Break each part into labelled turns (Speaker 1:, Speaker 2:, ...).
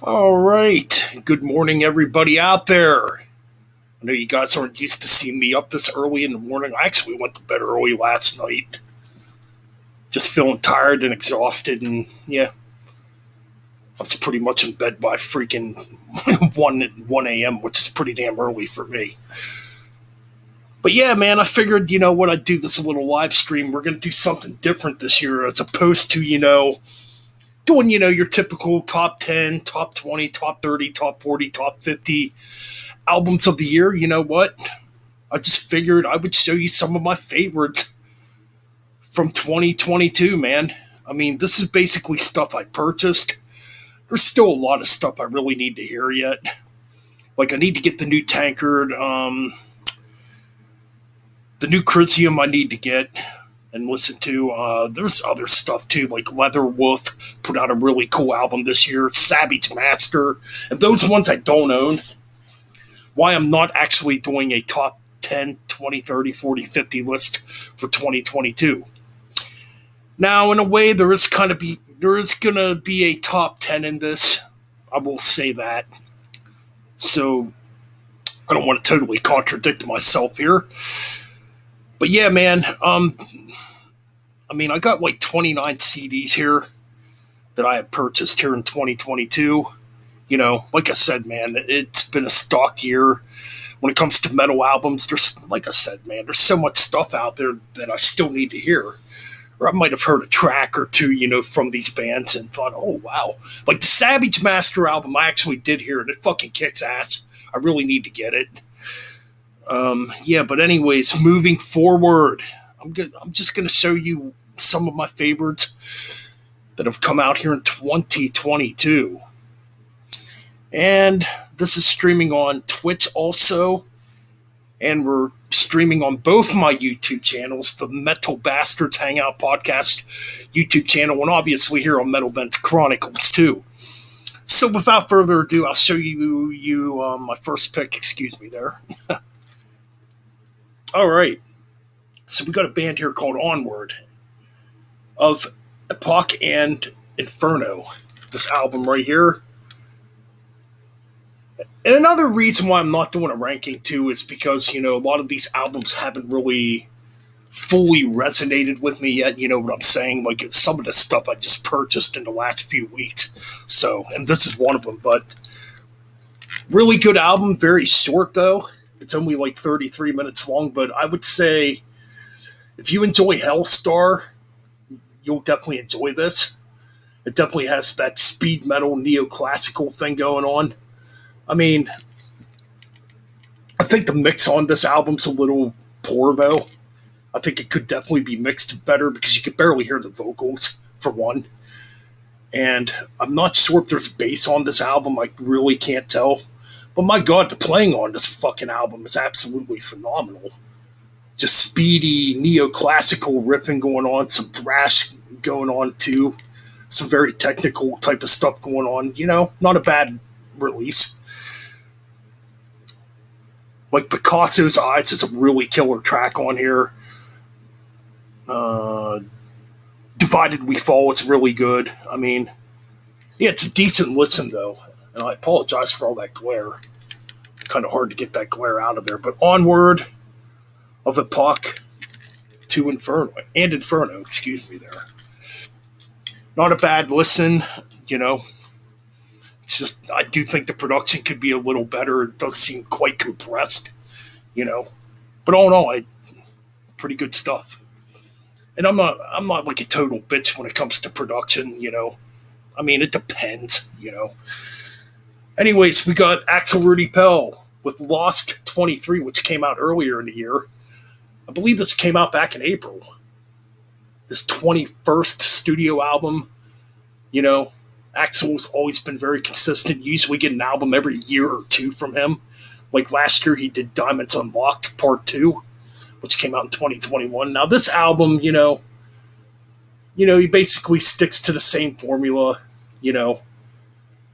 Speaker 1: All right. Good morning, everybody out there. I know you guys aren't used to seeing me up this early in the morning. I actually went to bed early last night. Just feeling tired and exhausted, and yeah, I was pretty much in bed by freaking 1 a.m., which is pretty damn early for me. But yeah, man, I figured, what, I'd do this little live stream. We're going to do something different this year as opposed to, doing, your typical top 10, top 20, top 30, top 40, top 50 albums of the year. You know what? I just figured I would show you some of my favorites from 2022, man. I mean, this is basically stuff I purchased. There's still a lot of stuff I really need to hear yet. Like, I need to get the new Tankard, the new Crisium I need to get and listen to. There's other stuff too, like Leather Wolf put out a really cool album this year, Savage Master, and those ones I don't own. Why I'm not actually doing a top 10, 20, 30, 40, 50 list for 2022. Now, in a way, there is gonna be a top 10 in this. I will say that. So I don't want to totally contradict myself here. But yeah, man. I mean, I got like 29 CDs here that I have purchased here in 2022. Like I said, man, it's been a stock year when it comes to metal albums. Like I said, man, there's so much stuff out there that I still need to hear. Or I might have heard a track or two, from these bands and thought, oh, wow. Like the Savage Master album, I actually did hear it. It fucking kicks ass. I really need to get it. Yeah, but anyways, moving forward, I'm just going to show you some of my favorites that have come out here in 2022. And this is streaming on Twitch also. And we're streaming on both my YouTube channels, the Metal Bastards Hangout Podcast YouTube channel, and obviously here on Metal Bent Chronicles too. So without further ado, I'll show you my first pick. Excuse me there. All right. So we got a band here called Onward of Epoch and Inferno. This album right here. And another reason why I'm not doing a ranking too is because, a lot of these albums haven't really fully resonated with me yet. You know what I'm saying? Like some of the stuff I just purchased in the last few weeks. So, and this is one of them, but really good album. Very short though. It's only like 33 minutes long, but I would say if you enjoy Hellstar, you'll definitely enjoy this. It definitely has that speed metal neoclassical thing going on. I mean, I think the mix on this album's a little poor though. I think it could definitely be mixed better because you could barely hear the vocals for one. And I'm not sure if there's bass on this album. I really can't tell. But my God, the playing on this fucking album is absolutely phenomenal. Just speedy, neoclassical riffing going on, some thrash going on too, some very technical type of stuff going on. Not a bad release. Like Picasso's Eyes is a really killer track on here. Divided We Fall is really good. I mean, yeah, it's a decent listen though. And I apologize for all that glare. Kind of hard to get that glare out of there. But Onward of Epoch to Inferno, excuse me there. Not a bad listen, It's just, I do think the production could be a little better. It does seem quite compressed, But all in all, pretty good stuff. And I'm not like a total bitch when it comes to production, I mean, it depends, Anyways, we got Axel Rudy Pell with Lost 23, which came out earlier in the year. I believe this came out back in April. His 21st studio album. Axel's always been very consistent. Usually get an album every year or two from him. Like last year, he did Diamonds Unlocked Part 2, which came out in 2021. Now this album, he basically sticks to the same formula,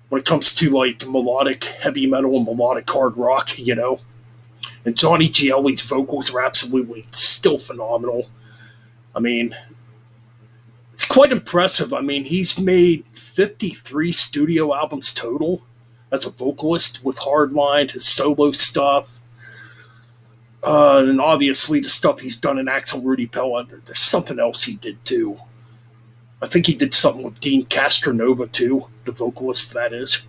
Speaker 1: when it comes to like melodic heavy metal and melodic hard rock, And Johnny Gielli's vocals are absolutely still phenomenal. I mean, It's quite impressive. I mean, he's made 53 studio albums total as a vocalist with Hardline, his solo stuff, and obviously the stuff he's done in Axel Rudy Pell. There's something else he did too. I think he did something with Dean Castronova too, the vocalist that is.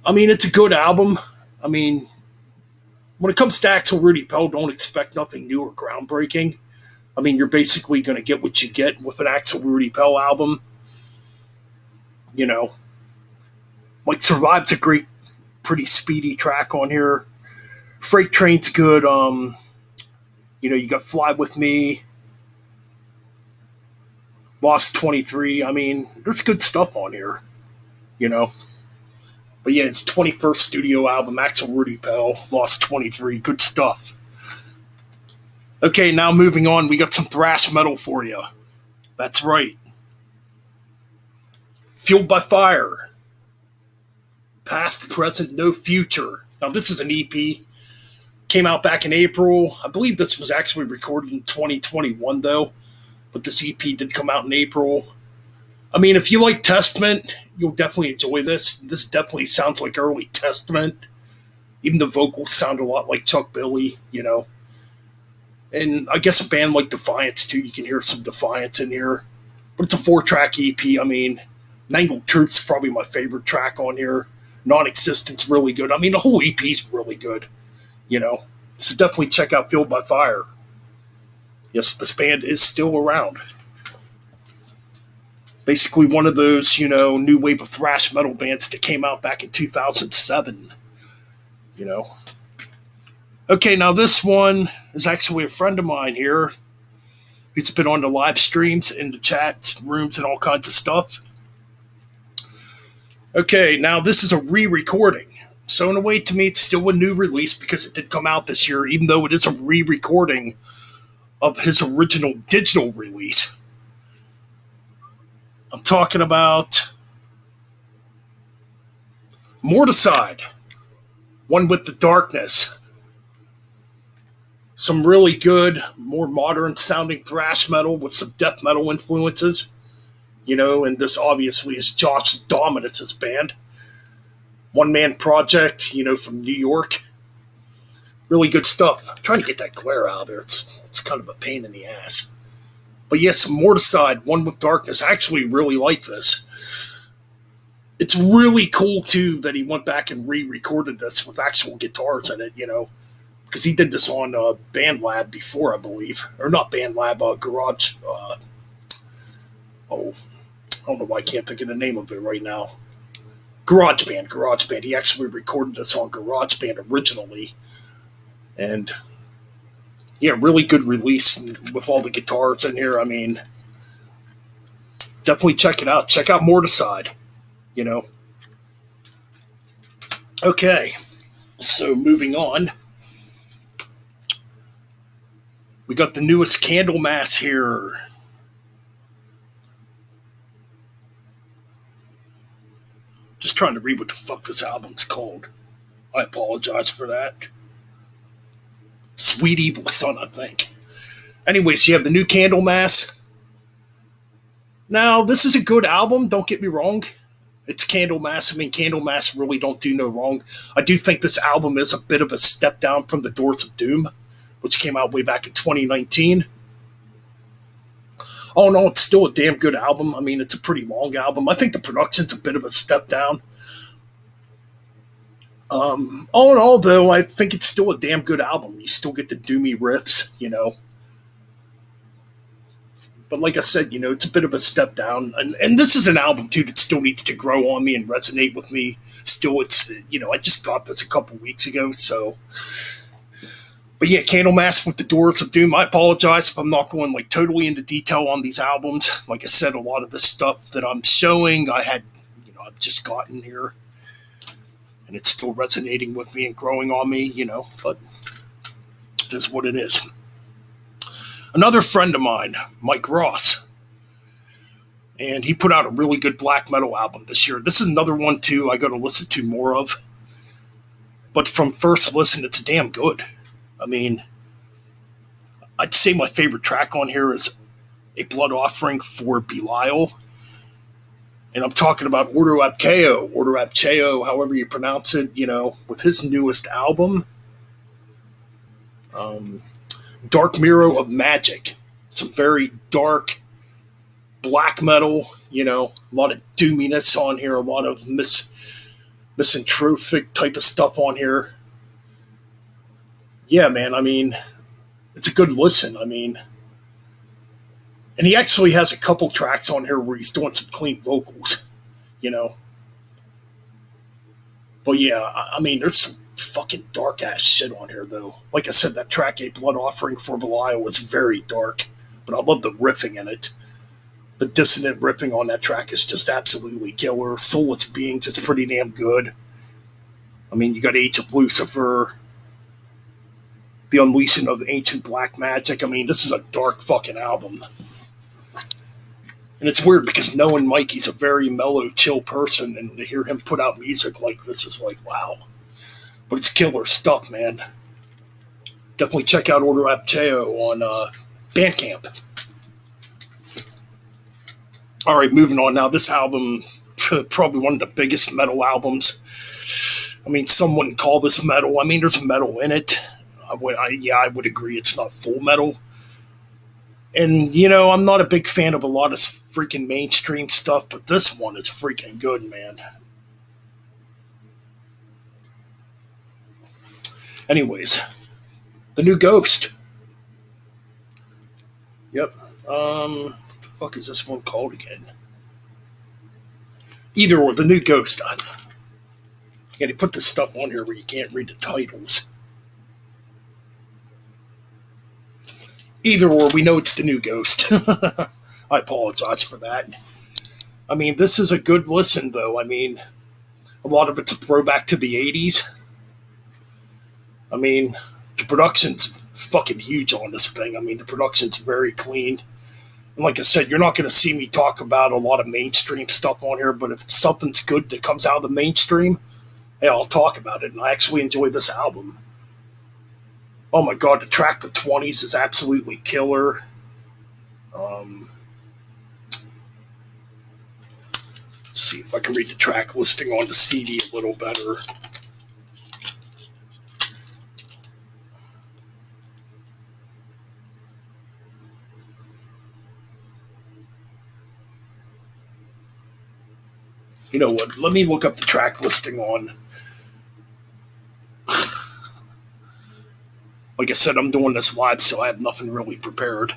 Speaker 1: I mean, it's a good album. I mean, when it comes to Axel Rudy Pell, don't expect nothing new or groundbreaking. I mean, you're basically going to get what you get with an Axel Rudy Pell album. You know, like Survive's a great, pretty speedy track on here. Freight Train's good. You got Fly With Me, Lost 23. I mean, there's good stuff on here, you know. But yeah, it's 21st studio album, Axel Rudy Pell, Lost 23. Good stuff. Okay, now moving on, we got some thrash metal for you. That's right. Fueled by Fire. Past, Present, No Future. Now, this is an EP. Came out back in April. I believe this was actually recorded in 2021, though. But this EP did come out in April. I mean, if you like Testament, you'll definitely enjoy this. This definitely sounds like early Testament. Even the vocals sound a lot like Chuck Billy, you know. And I guess a band like Defiance, too. You can hear some Defiance in here. But it's a 4-track EP. I mean, Mangled Truth's probably my favorite track on here. Non-Existent's really good. I mean, the whole EP's really good, you know. So definitely check out Fueled by Fire. Yes, this band is still around. Basically one of those, new wave of thrash metal bands that came out back in 2007, you know. Okay, now this one is actually a friend of mine here. He's been on the live streams, in the chat rooms, and all kinds of stuff. Okay, now this is a re-recording. So in a way, to me, it's still a new release because it did come out this year, even though it is a re-recording of his original digital release. I'm talking about Morticide, One with the Darkness. Some really good, more modern sounding thrash metal with some death metal influences. And this obviously is Josh Dominus's band. One-man project, from New York. Really good stuff. I'm trying to get that glare out of there. It's kind of a pain in the ass. But yes, Morticide, One with Darkness. I actually really like this. It's really cool, too, that he went back and re-recorded this with actual guitars in it, because he did this on BandLab before, I believe. Or not BandLab, Garage. I don't know why I can't think of the name of it right now. GarageBand. He actually recorded this on GarageBand originally. And, yeah, really good release with all the guitars in here. I mean, definitely check it out. Check out Morticide, Okay, so moving on. We got the newest Candlemass here. Just trying to read what the fuck this album's called. I apologize for that. Sweet Evil Son, I think. Anyways, you have the new Candlemass. Now, this is a good album, don't get me wrong. It's Candlemass. I mean, Candlemass really don't do no wrong. I do think this album is a bit of a step down from The Doors of Doom, which came out way back in 2019. Oh no, it's still a damn good album. I mean, it's a pretty long album. I think the production's a bit of a step down. All in all, though, I think it's still a damn good album. You still get the doomy riffs, But like I said, it's a bit of a step down. And this is an album, too, that still needs to grow on me and resonate with me. Still, it's, I just got this a couple weeks ago, so... But yeah, Candlemass with the Doors of Doom. I apologize if I'm not going totally into detail on these albums. Like I said, a lot of the stuff that I'm showing, I've just gotten here. And it's still resonating with me and growing on me, but it is what it is. Another friend of mine, Mike Ross, and he put out a really good black metal album this year. This is another one, too, I got to listen to more of. But from first listen, it's damn good. I mean, I'd say my favorite track on here is A Blood Offering for Belial. And I'm talking about Ordo Abcheo, however you pronounce it, with his newest album, um, Dark Mirror of Magic. Some very dark black metal, a lot of doominess on here, a lot of misanthropic type of stuff on here. Yeah, man, I mean, it's a good listen. I mean, and he actually has a couple tracks on here where he's doing some clean vocals, you know. But yeah, I mean, there's some fucking dark ass shit on here, though. Like I said, that track A Blood Offering for Belial was very dark, but I love the riffing in it. The dissonant riffing on that track is just absolutely killer. Soulless Beings is pretty damn good. I mean, you got Age of Lucifer, The Unleashing of Ancient Black Magic. I mean, this is a dark fucking album. And it's weird because knowing Mikey's a very mellow, chill person, and to hear him put out music like this is like, wow. But it's killer stuff, man. Definitely check out Order Abcheo on Bandcamp. All right, moving on now. This album, probably one of the biggest metal albums. I mean, some wouldn't call this metal. I mean, there's metal in it. I would agree it's not full metal. And, I'm not a big fan of a lot of freaking mainstream stuff, but this one is freaking good, man. Anyways, the new Ghost. Yep. What the fuck is this one called again? Either or, the new Ghost. Yeah, they put this stuff on here where you can't read the titles. Either or, we know it's the new Ghost. I apologize for that. I mean, this is a good listen, though. I mean, a lot of it's a throwback to the 80s. I mean, the production's fucking huge on this thing. I mean, the production's very clean. And like I said, you're not going to see me talk about a lot of mainstream stuff on here, but if something's good that comes out of the mainstream, hey, I'll talk about it. And I actually enjoy this album. Oh my god, the track The 20s is absolutely killer. Let's see if I can read the track listing on the CD a little better. You know what? Let me look up the track listing on. Like I said, I'm doing this live, so I have nothing really prepared.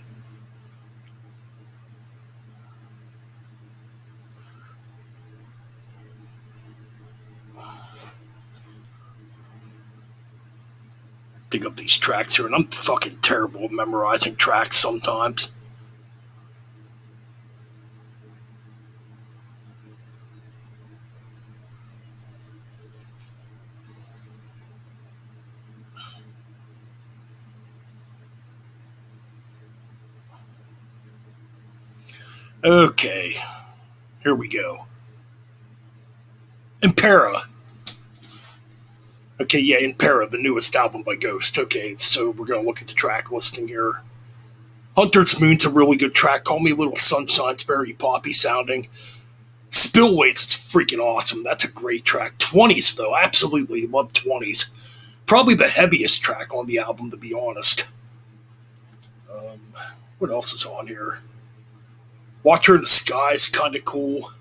Speaker 1: Dig up these tracks here, and I'm fucking terrible at memorizing tracks sometimes. Okay, here we go. Impera. Okay, yeah, Impera, the newest album by Ghost. Okay, so we're going to look at the track listing here. Hunter's Moon's a really good track. Call Me Little Sunshine's very poppy sounding. Spillways is freaking awesome. That's a great track. 20s, though. Absolutely love 20s. Probably the heaviest track on the album, to be honest. What else is on here? Watcher in the Sky is kind of cool.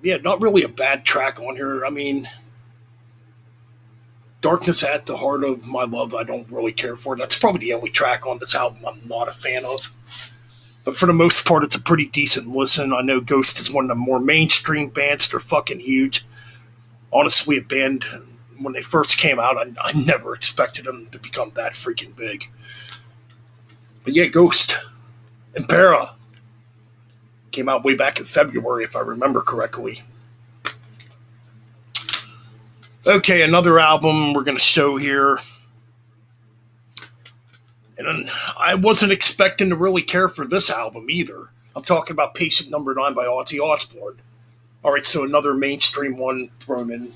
Speaker 1: Yeah, not really a bad track on here. I mean, Darkness at the Heart of My Love, I don't really care for. That's probably the only track on this album I'm not a fan of. But for the most part, it's a pretty decent listen. I know Ghost is one of the more mainstream bands. They're fucking huge. Honestly, a band, when they first came out, I never expected them to become that freaking big. But yeah, Ghost. Impera. Came out way back in February, if I remember correctly. Okay, another album we're going to show here. And I wasn't expecting to really care for this album either. I'm talking about Patient Number 9 by Ozzy Osbourne. All right, so another mainstream one thrown in.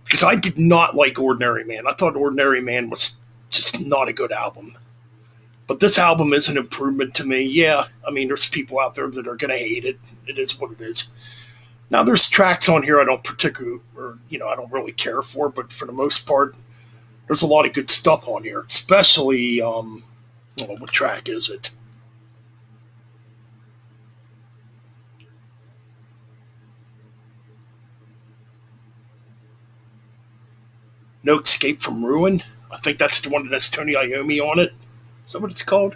Speaker 1: Because I did not like Ordinary Man. I thought Ordinary Man was Just not a good album. But this album is an improvement to me. Yeah, I mean, there's people out there that are going to hate it. It is what it is. Now, there's tracks on here I don't particularly, or, I don't really care for, but for the most part, there's a lot of good stuff on here, especially, oh, what track is it? No Escape from Ruin. I think that's the one that has Tony Iommi on it. Is that what it's called?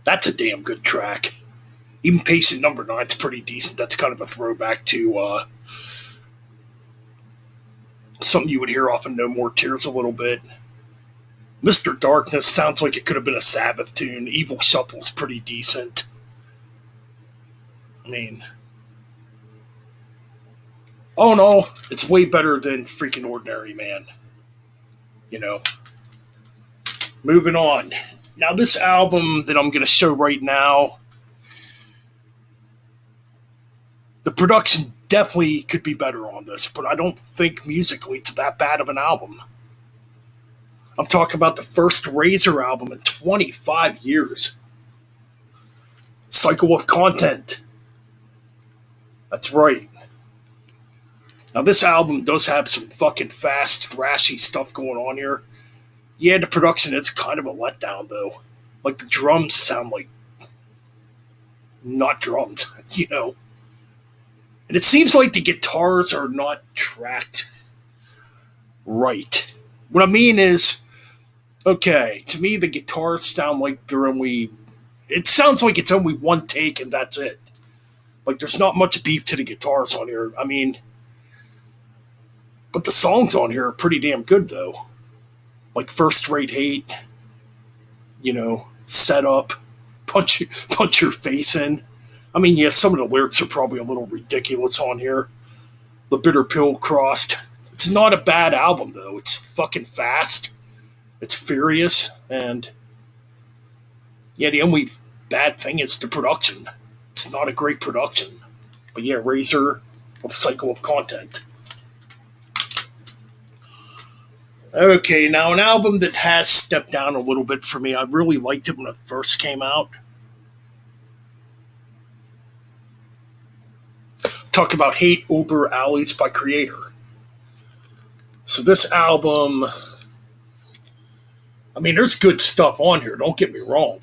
Speaker 1: That's a damn good track. Even Patient Number Nine's pretty decent. That's kind of a throwback to something you would hear off of No More Tears a little bit. Mr. Darkness sounds like it could have been a Sabbath tune. Evil Shuffle's pretty decent. I mean, oh no, it's way better than freaking Ordinary Man. You know. Moving on. Now, this album that I'm going to show right now, the production definitely could be better on this, but I don't think musically it's that bad of an album. I'm talking about the first Razor album in 25 years. Cycle of Content. That's right. Now, this album does have some fucking fast, thrashy stuff going on here. Yeah, the production is kind of a letdown, though. Like, the drums sound like not drums, And it seems like the guitars are not tracked right. What I mean is, okay, to me, the guitars sound like it sounds like it's only one take and that's it. Like, there's not much beef to the guitars on here. I mean, but the songs on here are pretty damn good, though. Like First Rate Hate, Set Up, punch your face in. I mean, yeah, some of the lyrics are probably a little ridiculous on here. The Bitter Pill Crossed. It's not a bad album, though. It's fucking fast. It's furious. And, yeah, the only bad thing is the production. It's not a great production. But, yeah, Razor of Cycle of Content. Okay, now an album that has stepped down a little bit for me. I really liked it when it first came out. Talk about Hate Uber Alleys by Creator. So this album, I mean, there's good stuff on here, don't get me wrong.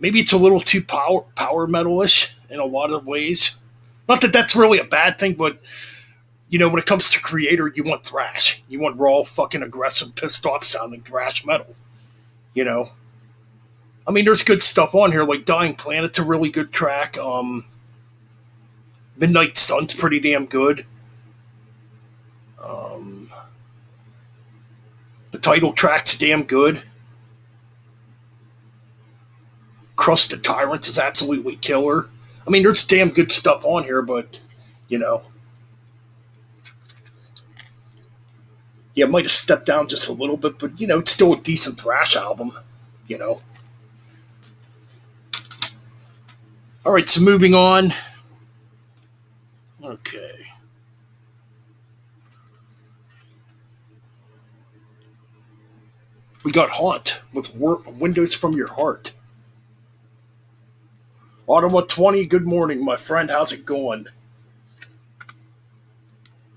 Speaker 1: Maybe it's a little too power metal-ish in a lot of ways. Not that that's really a bad thing, but when it comes to Creator, you want thrash. You want raw, fucking aggressive, pissed off sounding thrash metal. I mean, there's good stuff on here, like Dying Planet's a really good track. Midnight Sun's pretty damn good. The title track's damn good. Crusted Tyrants is absolutely killer. I mean, there's damn good stuff on here, but, yeah, it might have stepped down just a little bit, but, it's still a decent thrash album, All right, so moving on. Okay. We got Haunt with Windows from Your Heart. Ottawa 20, good morning, my friend. How's it going?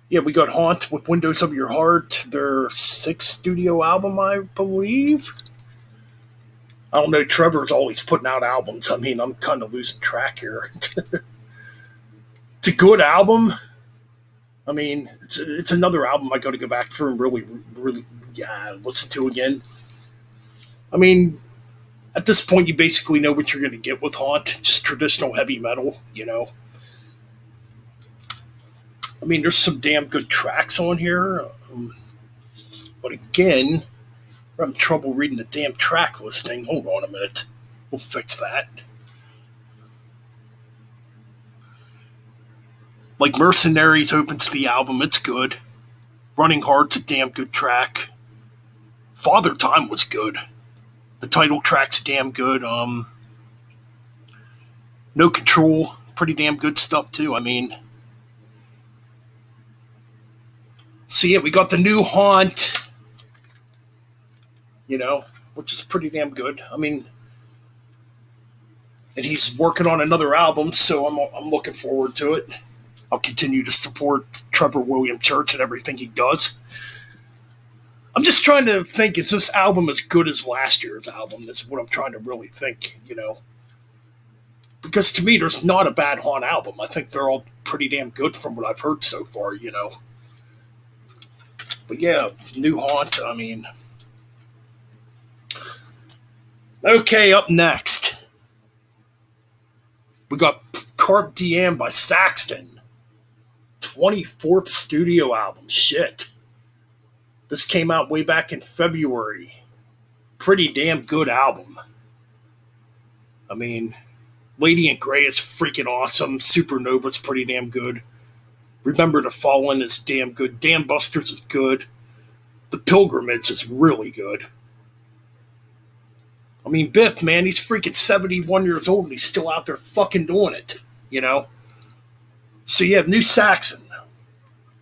Speaker 1: Yeah, we got Haunt with Windows of Your Heart, their sixth studio album, I believe. I don't know, Trevor's always putting out albums. I mean, I'm kind of losing track here. It's a good album. I mean, it's another album I got to go back through and really, listen to again. I mean, at this point, you basically know what you're going to get with Haunt. Just traditional heavy metal, I mean, there's some damn good tracks on here. But again, I'm having trouble reading the damn track listing. Hold on a minute. We'll fix that. Like Mercenaries opens the album. It's good. Running Hard's a damn good track. Father Time was good. The title track's damn good. No Control, pretty damn good stuff too. I mean, so yeah, we got the new Haunt. you know, which is pretty damn good. I mean, and he's working on another album, so I'm looking forward to it. I'll continue to support Trevor William Church and everything he does. I'm just trying to think: is this album as good as last year's album? Is what I'm trying to really think. Because to me, there's not a bad Haunt album. I think they're all pretty damn good from what I've heard so far. But yeah, new Haunt. I mean, okay. Up next, we got Carp Diem by Saxton. 24th studio album. Shit. This came out way back in February. Pretty damn good album. I mean, Lady in Grey is freaking awesome. Supernova's pretty damn good. Remember the Fallen is damn good. Dam Busters is good. The Pilgrimage is really good. I mean, Biff, man, he's freaking 71 years old and he's still out there fucking doing it, you know? So you have New Saxon.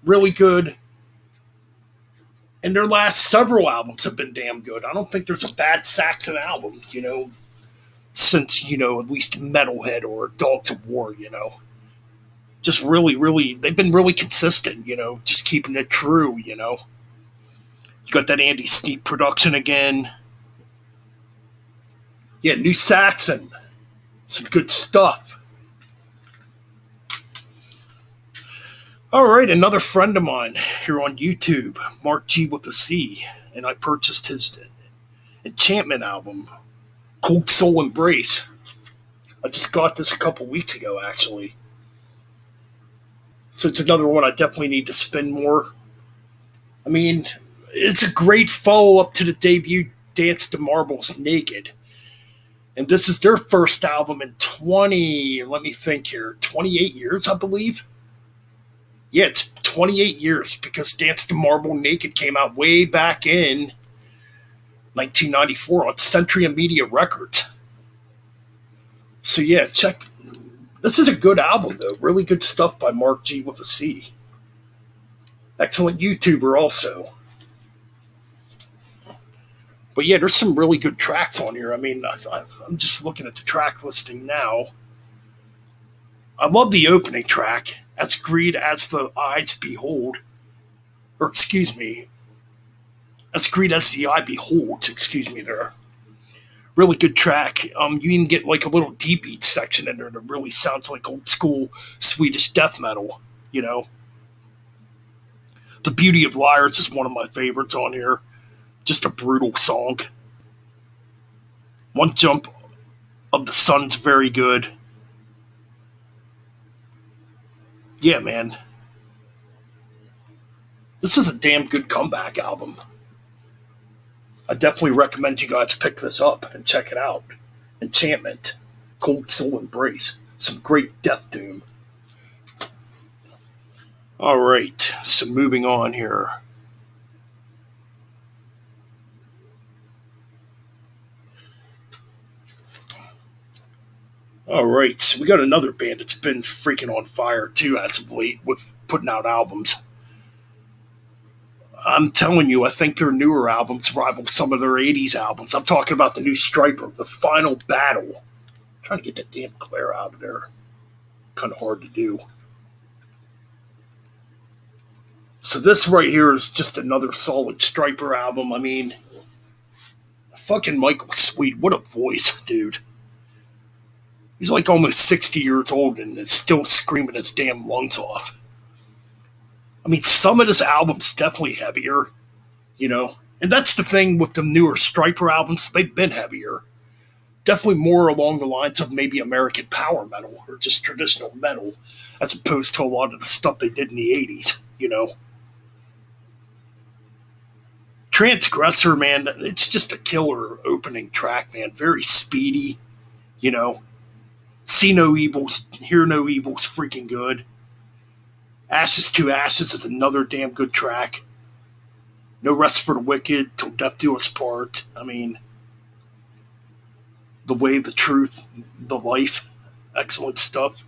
Speaker 1: Really good. And their last several albums have been damn good. I don't think there's a bad Saxon album, since, at least Metalhead or Dogs of War. Just really, really, they've been really consistent, just keeping it true. You got that Andy Sneap production again. Yeah, New Saxon. Some good stuff. All right, another friend of mine here on YouTube, Mark G with a C, and I purchased his Enchantment album, Cold Soul Embrace. I just got this a couple weeks ago, actually. So it's another one I definitely need to spin more. I mean, it's a great follow-up to the debut Dance to Marbles Naked. And this is their first album in 28 years, I believe. Yeah, it's 28 years because Dance to Marble Naked came out way back in 1994 on Century and Media Records. So yeah, check. This is a good album, though. Really good stuff by Mark G with a C. Excellent YouTuber, also. But yeah, there's some really good tracks on here. I mean, I'm just looking at the track listing now. I love the opening track, As Greed as the Eyes Behold. Or, excuse me, As Greed as the Eye Beholds, excuse me there. Really good track. You even get like a little deep beat section in there that really sounds like old school Swedish death metal. The Beauty of Liars is one of my favorites on here. Just a brutal song. One Jump of the Sun's very good. Yeah, man. This is a damn good comeback album. I definitely recommend you guys pick this up and check it out. Enchantment, Cold Soul Embrace, some great death doom. All right, so moving on here. All right, so we got another band that's been freaking on fire too as of late with putting out albums. I'm telling you, I think their newer albums rival some of their 80s albums. I'm talking about the new Striper, The Final Battle. I'm trying to get that damn glare out of there. Kind of hard to do. So this right here is just another solid Striper album. I mean, fucking Michael Sweet, what a voice, dude. He's like almost 60 years old and is still screaming his damn lungs off. I mean, some of this album's definitely heavier. And that's the thing with the newer Striper albums, they've been heavier. Definitely more along the lines of maybe American power metal or just traditional metal, as opposed to a lot of the stuff they did in the 80s. Transgressor, man, it's just a killer opening track, man. Very speedy. See No Evils, Hear No Evils, freaking good. Ashes to Ashes is another damn good track. No Rest for the Wicked, Till Death Do Us Part. I mean, The Way, the Truth, The Life, excellent stuff.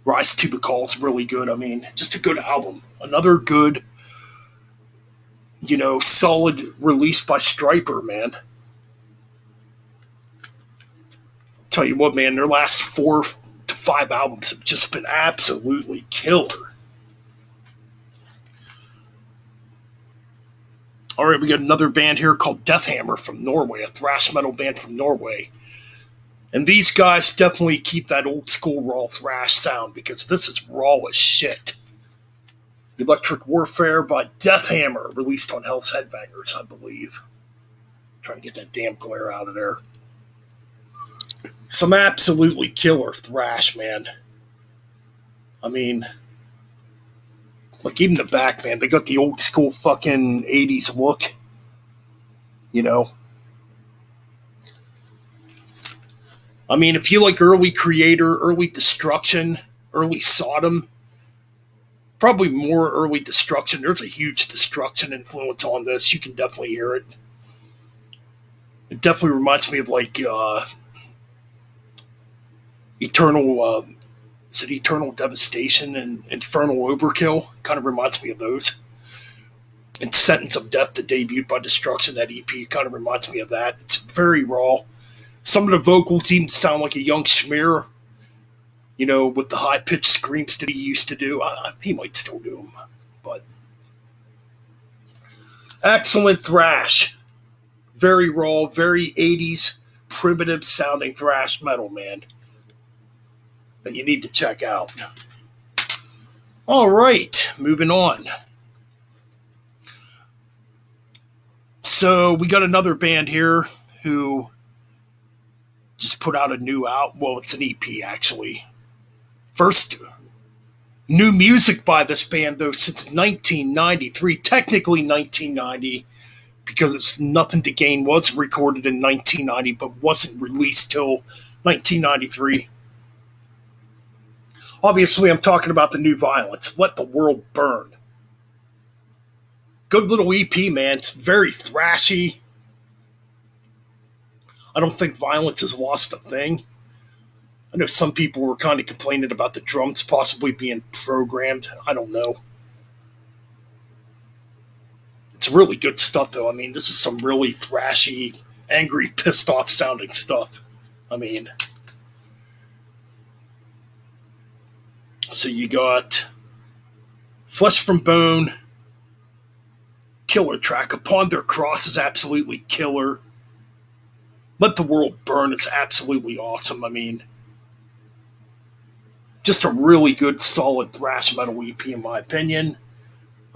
Speaker 1: Rise to the Call is really good. I mean, just a good album. Another good, solid release by Striper, man. Tell you what, man, their last 4 to 5 albums have just been absolutely killer. All right, we got another band here called Deathhammer from Norway, a thrash metal band from Norway. And these guys definitely keep that old school raw thrash sound because this is raw as shit. Electric Warfare by Deathhammer, released on Hell's Headbangers, I believe. Trying to get that damn glare out of there. Some absolutely killer thrash, man. I mean, like even the back, man, they got the old school fucking 80s look. You know? I mean, if you like early Creator, early Destruction, early Sodom, probably more early Destruction. There's a huge Destruction influence on this. You can definitely hear it. It definitely reminds me of like Eternal. Is it Eternal Devastation and Infernal Overkill? Kind of reminds me of those. And Sentence of Death, the debuted by Destruction, that EP kind of reminds me of that. It's very raw. Some of the vocals even sound like a young Schmear, with the high pitched screams that he used to do. He might still do them, but excellent thrash. Very raw, very 80s, primitive sounding thrash metal, man, that you need to check out. All right, moving on. So we got another band here who just put out a new out. Well, it's an EP actually. First new music by this band though since 1993, technically 1990, because it's Nothing to Gain was recorded in 1990 but wasn't released till 1993. Obviously, I'm talking about the New Violence, Let the World Burn. Good little EP, man. It's very thrashy. I don't think Violence has lost a thing. I know some people were kind of complaining about the drums possibly being programmed. I don't know. It's really good stuff, though. I mean, this is some really thrashy, angry, pissed off sounding stuff. I mean, so you got Flesh from Bone, killer track. Upon Their Cross is absolutely killer. Let the World Burn is absolutely awesome. I mean, just a really good, solid thrash metal EP, in my opinion.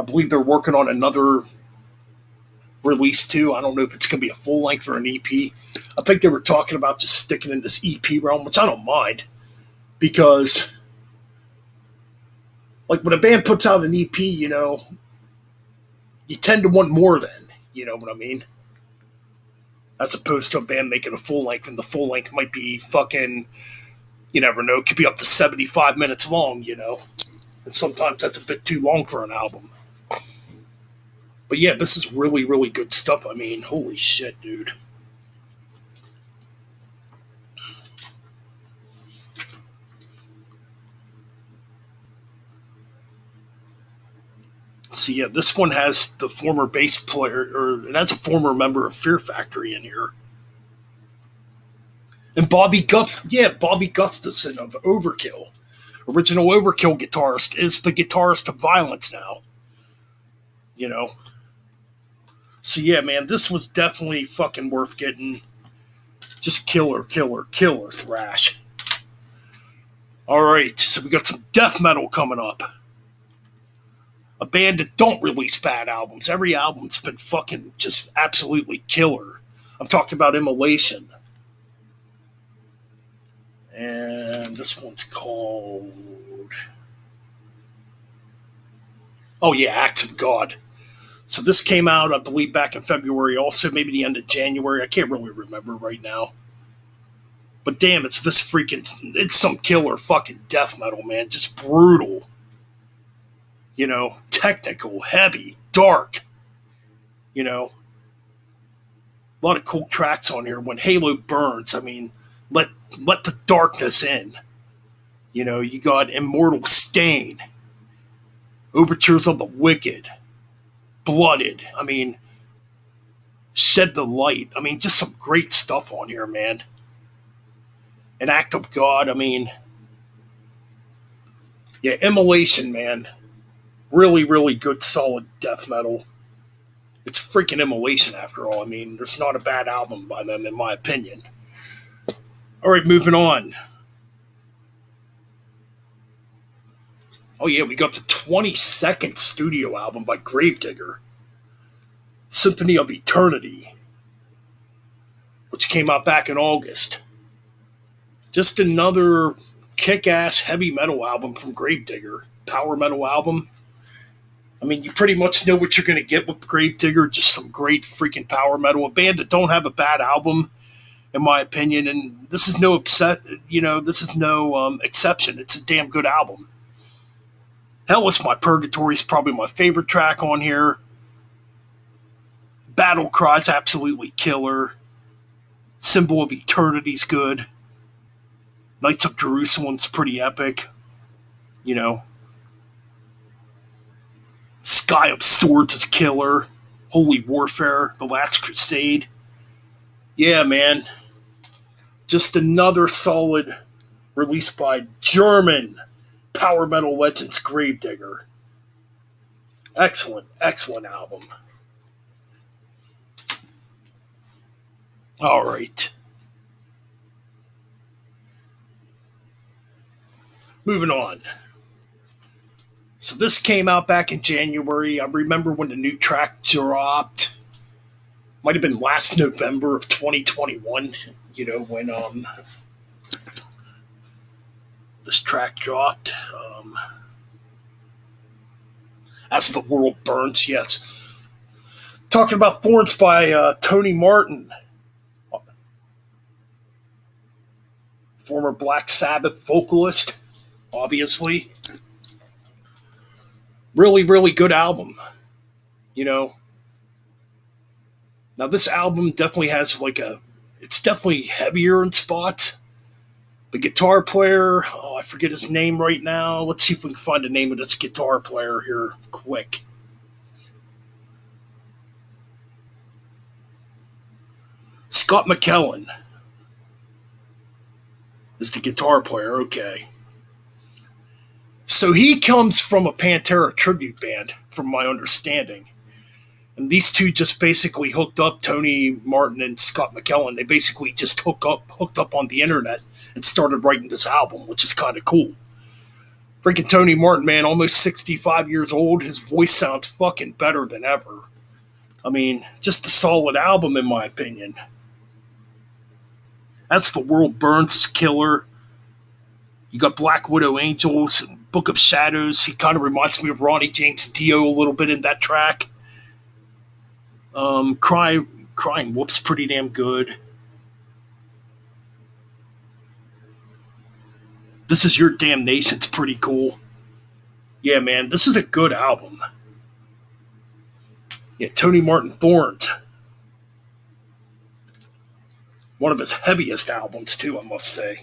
Speaker 1: I believe they're working on another release, too. I don't know if it's going to be a full length or an EP. I think they were talking about just sticking in this EP realm, which I don't mind. Because, like, when a band puts out an EP, you tend to want more than, you know what I mean? As opposed to a band making a full length, and the full length might be fucking, you never know, it could be up to 75 minutes long, And sometimes that's a bit too long for an album. But yeah, this is really, really good stuff. I mean, holy shit, dude. So yeah, this one has the former bass player, or it has a former member of Fear Factory in here. And Bobby Gustafson of Overkill, original Overkill guitarist, is the guitarist of Violence now. So yeah, man, this was definitely fucking worth getting. Just killer thrash. Alright, so we got some death metal coming up. A band that don't release bad albums. Every album's been fucking just absolutely killer. I'm talking about Immolation. And this one's called... Oh yeah, Acts of God. So this came out, I believe, back in February also, maybe the end of January. I can't really remember right now. But damn, it's some killer fucking death metal, man. Just brutal. Technical, heavy, dark. A lot of cool tracks on here. When Halo Burns, I mean, let the darkness in. You got Immortal Stain, Overtures of the Wicked, Blooded. I mean, Shed the Light. I mean, just some great stuff on here, man. An Act of God. I mean, yeah, Immolation, man. Really, really good, solid death metal. It's freaking Immolation after all. I mean, there's not a bad album by them, in my opinion. All right, moving on. Oh, yeah, we got the 22nd studio album by Gravedigger, Symphony of Eternity, which came out back in August. Just another kick ass heavy metal album from Gravedigger. Power metal album. I mean, you pretty much know what you're going to get with Gravedigger. Just some great freaking power metal. A band that don't have a bad album, in my opinion. And this is no this is no exception. It's a damn good album. Hell, It's My Purgatory is probably my favorite track on here. Battle Cry's absolutely killer. Symbol of Eternity's good. Knights of Jerusalem's pretty epic. You know. Sky of Swords is killer. Holy Warfare, The Last Crusade. Yeah, man. Just another solid release by German power metal legends Gravedigger. Excellent, excellent album. All right. Moving on. So this came out back in January. I remember when the new track dropped. Might have been last November of 2021. You know, when this track dropped. As the World Burns, yes. Talking about Thorns by Tony Martin. Former Black Sabbath vocalist, obviously. Really, really good album. You know. Now this album definitely has it's definitely heavier in spots. The guitar player, I forget his name right now. Let's see if we can find the name of this guitar player here quick. Scott McKellen is the guitar player, okay. So he comes from a Pantera tribute band, from my understanding. And these two just basically hooked up, Tony Martin and Scott McKellen. They basically just hooked up on the internet and started writing this album, which is kind of cool. Freaking Tony Martin, man, almost 65 years old. His voice sounds fucking better than ever. I mean, just a solid album, in my opinion. As the World Burns is killer. You got Black Widow Angels, Book of Shadows. He kind of reminds me of Ronnie James Dio a little bit in that track. Crying Whoop's pretty damn good. This Is Your Damnation's pretty cool. Yeah, man, this is a good album. Yeah, Tony Martin Thorns. One of his heaviest albums, too, I must say.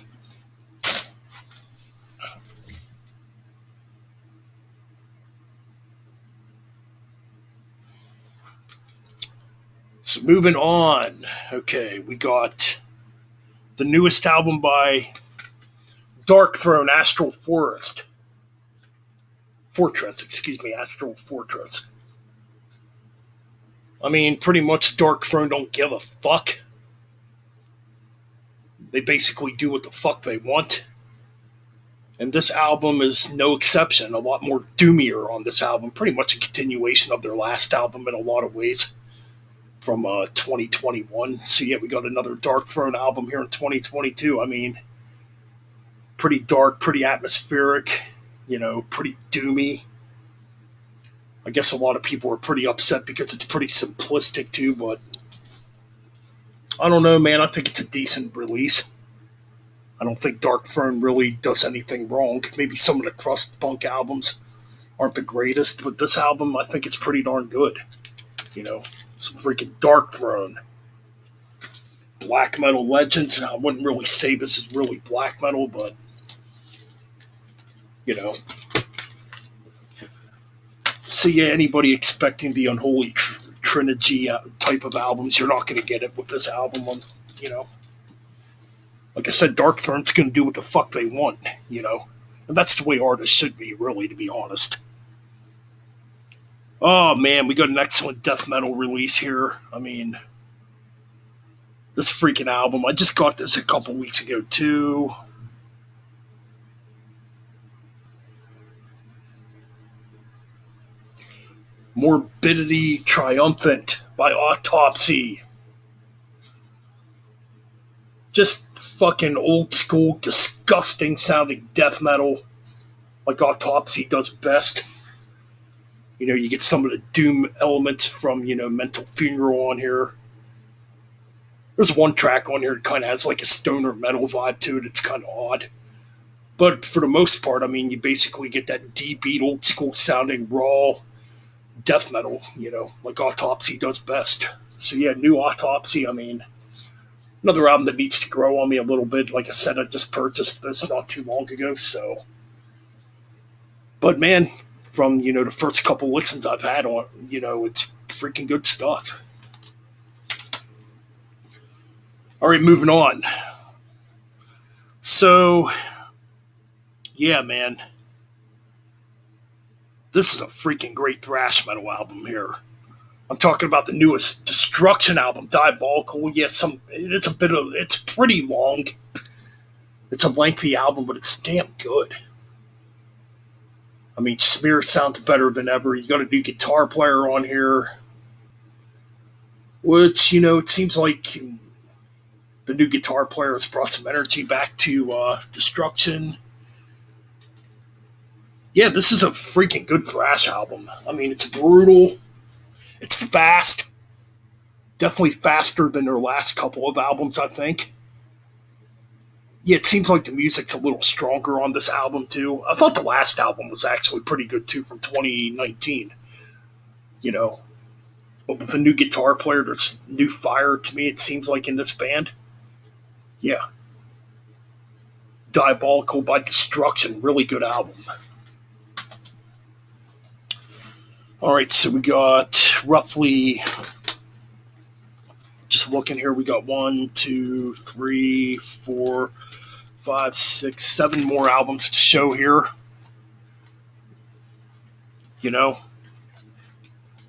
Speaker 1: So moving on. Okay, we got the newest album by Dark Throne, Astral Fortress, Astral Fortress. I mean, pretty much Dark Throne don't give a fuck. They basically do what the fuck they want. And this album is no exception. A lot more doomier on this album. Pretty much a continuation of their last album in a lot of ways. From 2021. So yeah, we got another Dark Throne album here in 2022. I mean, pretty dark, pretty atmospheric, pretty doomy. I guess a lot of people are pretty upset because it's pretty simplistic too, but I don't know, man. I think it's a decent release. I don't think Dark Throne really does anything wrong. Maybe some of the crust punk albums aren't the greatest, but this album, I think it's pretty darn good. Some freaking Dark Throne. Black metal legends. I wouldn't really say this is really black metal, but So yeah, anybody expecting the unholy trilogy type of albums, you're not going to get it with this album. You know, like I said, Darkthrone going to do what the fuck they want. You know, and that's the way artists should be, really, to be honest. Oh man, we got an excellent death metal release here. I mean, this freaking album. I just got this a couple weeks ago too. Morbidity Triumphant by Autopsy. Just fucking old school, disgusting sounding death metal, like Autopsy does best. You know, you get some of the doom elements from, Mental Funeral on here. There's one track on here that kind of has like a stoner metal vibe to it. It's kind of odd. But for the most part, I mean, you basically get that D-beat, old school sounding, raw death metal, like Autopsy does best. So yeah, new Autopsy, I mean, another album that needs to grow on me a little bit. Like I said, I just purchased this not too long ago, so. But man, from, the first couple listens I've had on, it's freaking good stuff. All right, moving on. So, yeah, man. This is a freaking great thrash metal album here. I'm talking about the newest Destruction album, Diabolical. Yes, it's pretty long. It's a lengthy album, but it's damn good. I mean, Smear sounds better than ever. You got a new guitar player on here, which, it seems like the new guitar player has brought some energy back to Destruction. Yeah, this is a freaking good thrash album. I mean, it's brutal. It's fast. Definitely faster than their last couple of albums, I think. Yeah, it seems like the music's a little stronger on this album, too. I thought the last album was actually pretty good, too, from 2019. But with a new guitar player, there's new fire to me, it seems like, in this band. Yeah. Diabolical by Destruction. Really good album. All right, so we got roughly, just looking here, we got 1, 2, 3, 4, 5, 6, 7 more albums to show here.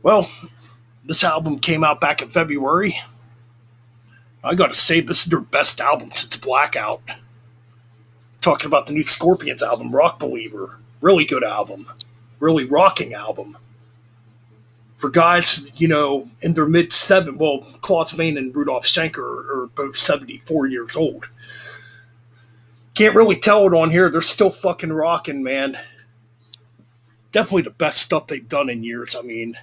Speaker 1: Well, this album came out back in February. I gotta say, this is their best album since Blackout. Talking about the new Scorpions album, Rock Believer. Really good album. Really rocking album. For guys, in their mid-70s, well, Klaus Meine and Rudolf Schenker are both 74 years old. Can't really tell it on here. They're still fucking rocking, man. Definitely the best stuff they've done in years. I mean,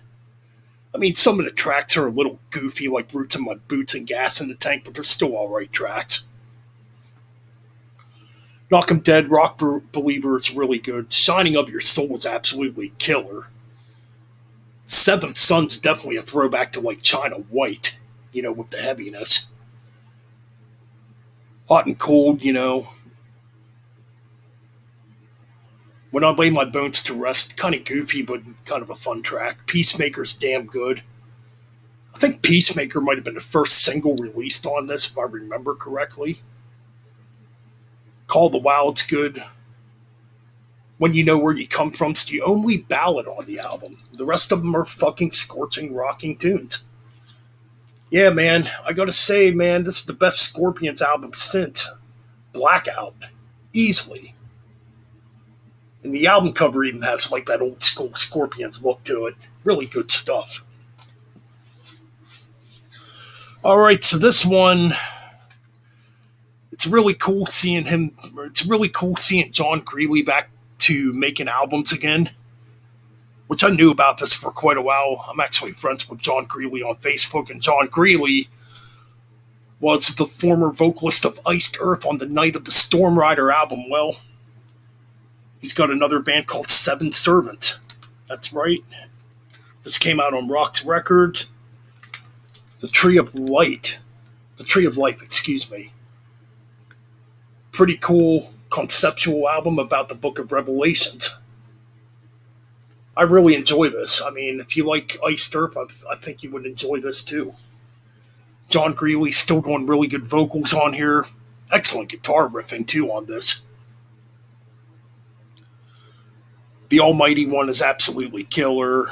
Speaker 1: some of the tracks are a little goofy, like Roots in My Boots and Gas in the Tank, but they're still alright tracks. Knock 'em Dead, Rock Believer is really good. Shining of Your Soul is absolutely killer. Seventh Son's definitely a throwback to like China White, with the heaviness. Hot and Cold, When I Lay My Bones to Rest, kind of goofy, but kind of a fun track. Peacemaker's damn good. I think Peacemaker might have been the first single released on this, if I remember correctly. Call the Wild's good. When You Know Where You Come From's the only ballad on the album. The rest of them are fucking scorching, rocking tunes. Yeah, man, I gotta say, man, this is the best Scorpions album since Blackout. Easily. And the album cover even has like that old school Scorpions look to it. Really good stuff. Alright, so this one, it's really cool seeing John Greeley back to making albums again, which I knew about this for quite a while. I'm actually friends with John Greeley on Facebook, and John Greeley was the former vocalist of Iced Earth on the Night of the Storm Rider album. Well, he's got another band called Seven Servant. That's right. This came out on Rock's Records. The Tree of Life, excuse me. Pretty cool conceptual album about the Book of Revelations. I really enjoy this. I mean, if you like Ice Derp, I think you would enjoy this too. John Greeley's still doing really good vocals on here. Excellent guitar riffing too on this. The Almighty one is absolutely killer.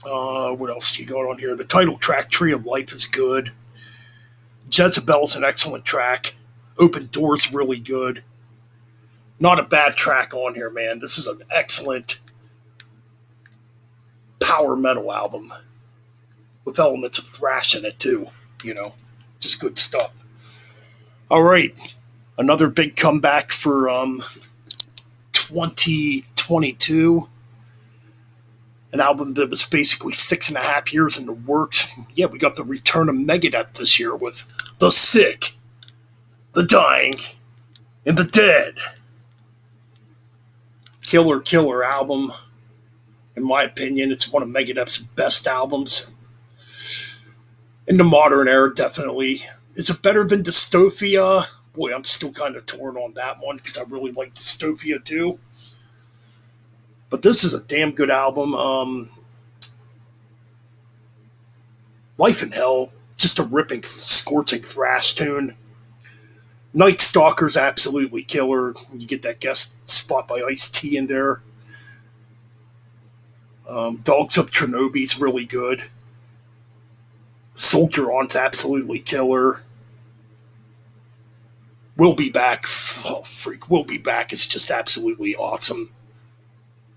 Speaker 1: What else do you got on here? The title track, Tree of Life, is good. Jezebel's an excellent track. Open Door's really good. Not a bad track on here, man. This is an excellent power metal album with elements of thrash in it too. You know, just good stuff. All right, another big comeback for 2022. An album that was basically 6.5 years in the works. Yeah, we got the return of Megadeth this year with The Sick, The Dying, and The Dead. Killer album. In my opinion, it's one of Megadeth's best albums. In the modern era, definitely. Is it better than Dystopia? Boy, I'm still kind of torn on that one because I really like Dystopia too. But this is a damn good album. Life in Hell, just a ripping, scorching thrash tune. Night Stalker's absolutely killer. You get that guest spot by Ice-T in there. Dogs Up Chernoby's really good. Soldier On's absolutely killer. We'll Be Back. Oh, freak. We'll Be Back is just absolutely awesome.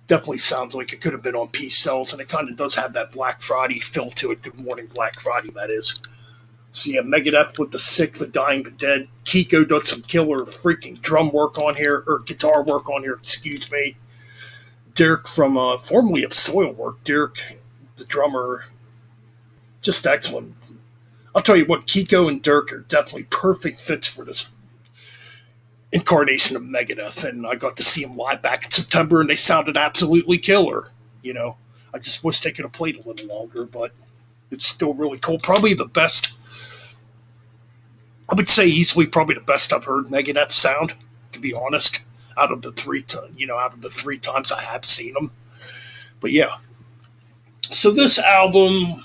Speaker 1: Definitely sounds like it could have been on Peace Cells, and it kind of does have that Black Friday feel to it. Good Morning Black Friday, that is. So yeah, Megadeth with The Sick, The Dying, The Dead. Kiko does some killer freaking drum work on here, or guitar work on here, excuse me. Derek from formerly of Soilwork, Derek, the drummer, just excellent. I'll tell you what, Kiko and Dirk are definitely perfect fits for this incarnation of Megadeth, and I got to see them live back in September, and they sounded absolutely killer. You know, I just wish they could have played a little longer, but it's still really cool. Probably the best. I would say easily probably the best I've heard Megadeth sound, to be honest. Out of the three times I have seen them, but yeah. So this album,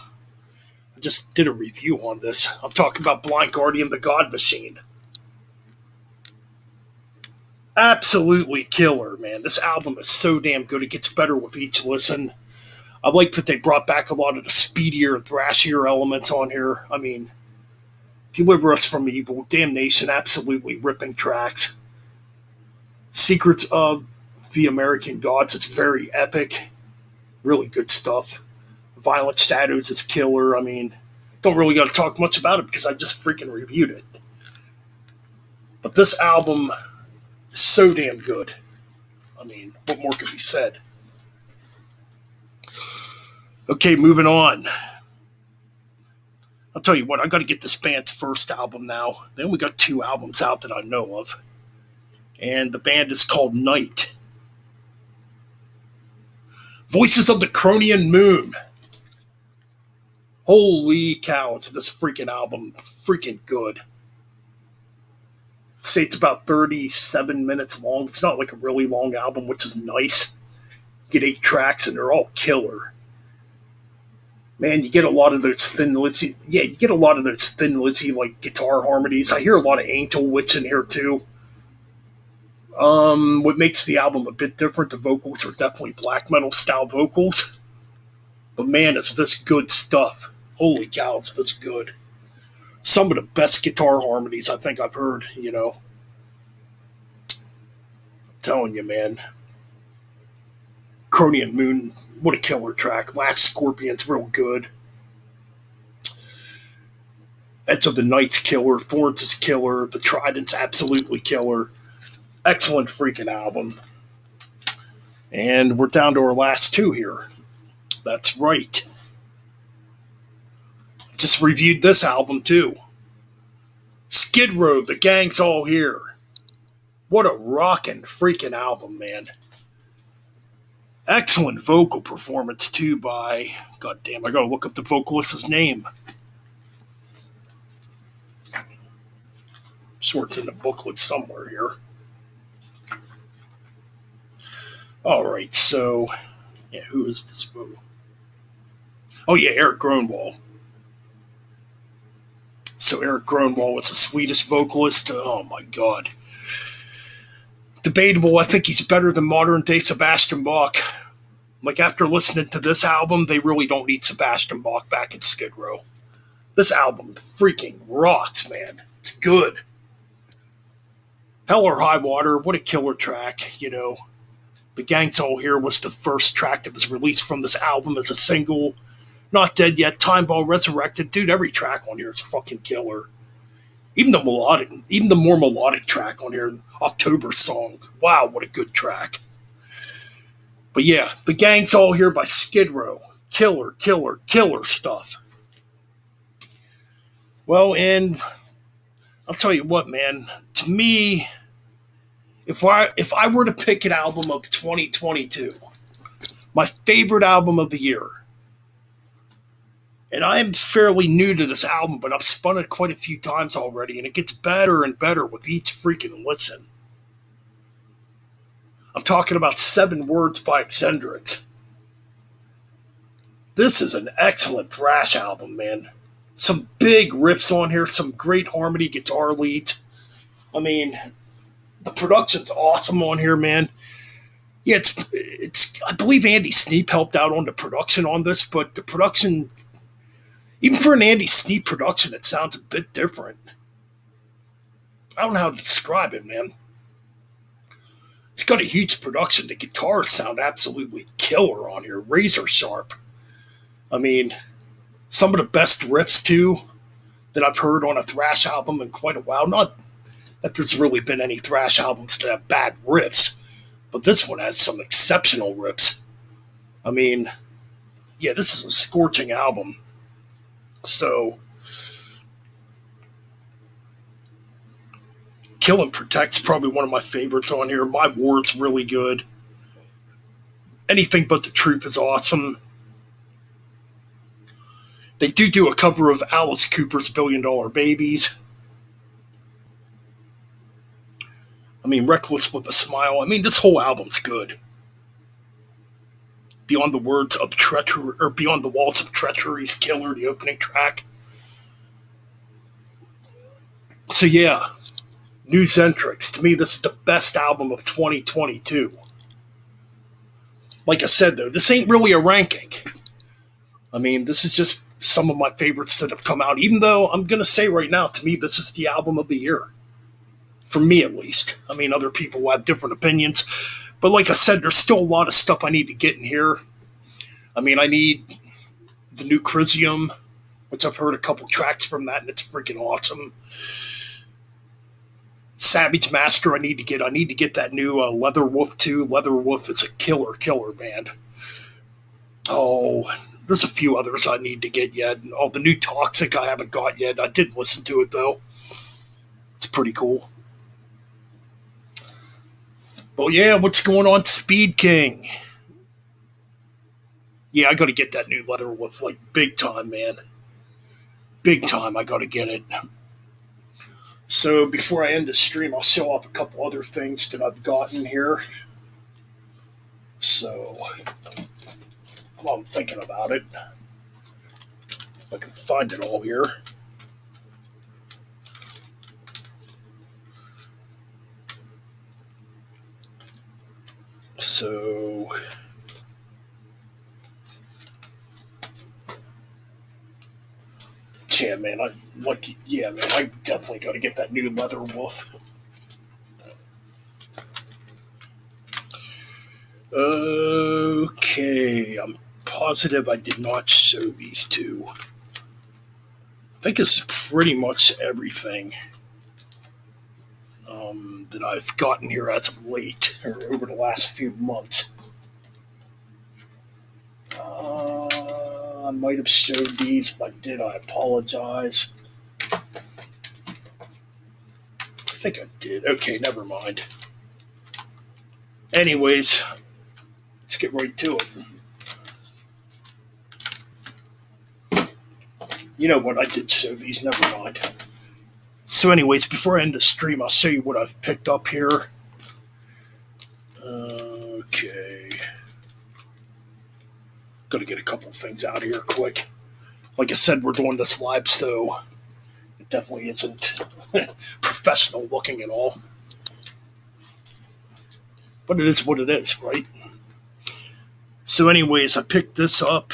Speaker 1: I just did a review on this. I'm talking about Blind Guardian, the God Machine. Absolutely killer, man. This album is so damn good. It gets better with each listen. I like that they brought back a lot of the speedier and thrashier elements on here. I mean, Deliver Us from Evil, Damnation, absolutely ripping tracks. Secrets of the American Gods, it's very epic. Really good stuff. Violent Shadows is killer. I mean, don't really got to talk much about it because I just freaking reviewed it. But this album is so damn good. I mean, what more could be said? Okay, moving on. I'll tell you what, I got to get this band's first album now. They only got 2 albums out that I know of. And the band is called Night. Voices of the Cronian Moon. Holy cow, it's this freaking album. Freaking good. I'd say it's about 37 minutes long. It's not like a really long album, which is nice. You get 8 tracks and they're all killer. Man, you get a lot of those Thin Lizzy. Yeah, you get a lot of those Thin Lizzy like guitar harmonies. I hear a lot of Angel Witch in here too. What makes the album a bit different, the vocals are definitely black metal style vocals. But man, is this good stuff. Holy cow, it's this good. Some of the best guitar harmonies I think I've heard, you know. I'm telling you, man. Cronian Moon, what a killer track. Last Scorpion's real good. Edge of the Night's killer. Thorns is killer. The Trident's absolutely killer. Excellent freaking album. And we're down to our last 2 here. That's right. Just reviewed this album too. Skid Row, The Gang's All Here. What a rockin' freaking album, man. Excellent vocal performance too by, god damn, I gotta look up the vocalist's name. Sure, it's in the booklet somewhere here. All right, so yeah, who is this fool? Oh yeah, Eric Gronwall. So Eric Gronwall was a Swedish vocalist. Oh my god, debatable. I think he's better than modern day Sebastian Bach. Like after listening to this album, they really don't need Sebastian Bach back in Skid Row. This album freaking rocks, man. It's good. Hell or High Water, what a killer track, you know. The Gang's All Here was the first track that was released from this album as a single. Not Dead Yet, Time Ball Resurrected. Dude, every track on here is fucking killer. Even the more melodic track on here, October Song. Wow, what a good track. But yeah, The Gang's All Here by Skid Row. Killer, killer, killer stuff. Well, and I'll tell you what, man. To me, if I were to pick an album of 2022, my favorite album of the year, and I am fairly new to this album, but I've spun it quite a few times already, and it gets better and better with each freaking listen. I'm talking about Seven Words by Eccentrics. This is an excellent thrash album, man. Some big riffs on here, some great harmony guitar leads. I mean, the production's awesome on here, man. Yeah, it's. I believe Andy Sneap helped out on the production on this, but the production, even for an Andy Sneap production, it sounds a bit different. I don't know how to describe it, man. It's got a huge production. The guitars sound absolutely killer on here, razor sharp. I mean, some of the best riffs too that I've heard on a thrash album in quite a while. Not that there's really been any thrash albums that have bad riffs, but this one has some exceptional riffs. I mean, yeah, this is a scorching album. So, Kill and Protect's probably one of my favorites on here. My Ward's really good. Anything But the Truth is awesome. They do a cover of Alice Cooper's Billion Dollar Babies. I mean, Reckless with a Smile. I mean, this whole album's good. Beyond the Words of Treachery, or Beyond the Walls of Treachery's Killer, the opening track. So yeah, New Centrics. To me, this is the best album of 2022. Like I said, though, this ain't really a ranking. I mean, this is just some of my favorites that have come out, even though I'm going to say right now, to me, this is the album of the year. For me, at least. I mean, other people have different opinions. But like I said, there's still a lot of stuff I need to get in here. I mean, I need the new Crisium, which I've heard a couple tracks from that, and it's freaking awesome. Savage Master, I need to get. I need to get that new Leather Wolf too. Leather Wolf is a killer band. Oh, there's a few others I need to get yet. Oh, the new Toxic I haven't got yet. I did listen to it though. It's pretty cool. But yeah, what's going on, Speed King? Yeah, I got to get that new Leather Wolf, like big time, man. Big time, I got to get it. So before I end the stream, I'll show off a couple other things that I've gotten here. So while I'm thinking about it, I can find it all here. So yeah, man, I definitely got to get that new Leather Wolf. Okay, I'm positive I did not show these two. I think it's pretty much everything that I've gotten here as of late, or over the last few months. I might have showed these. If I did, I apologize. I think I did. Okay, never mind. Anyways, let's get right to it. You know what? I did show these. Never mind. So anyways, before I end the stream, I'll show you what I've picked up here. Okay. Gotta get a couple of things out here quick. Like I said, we're doing this live, so it definitely isn't professional looking at all. But it is what it is, right? So, anyways, I picked this up.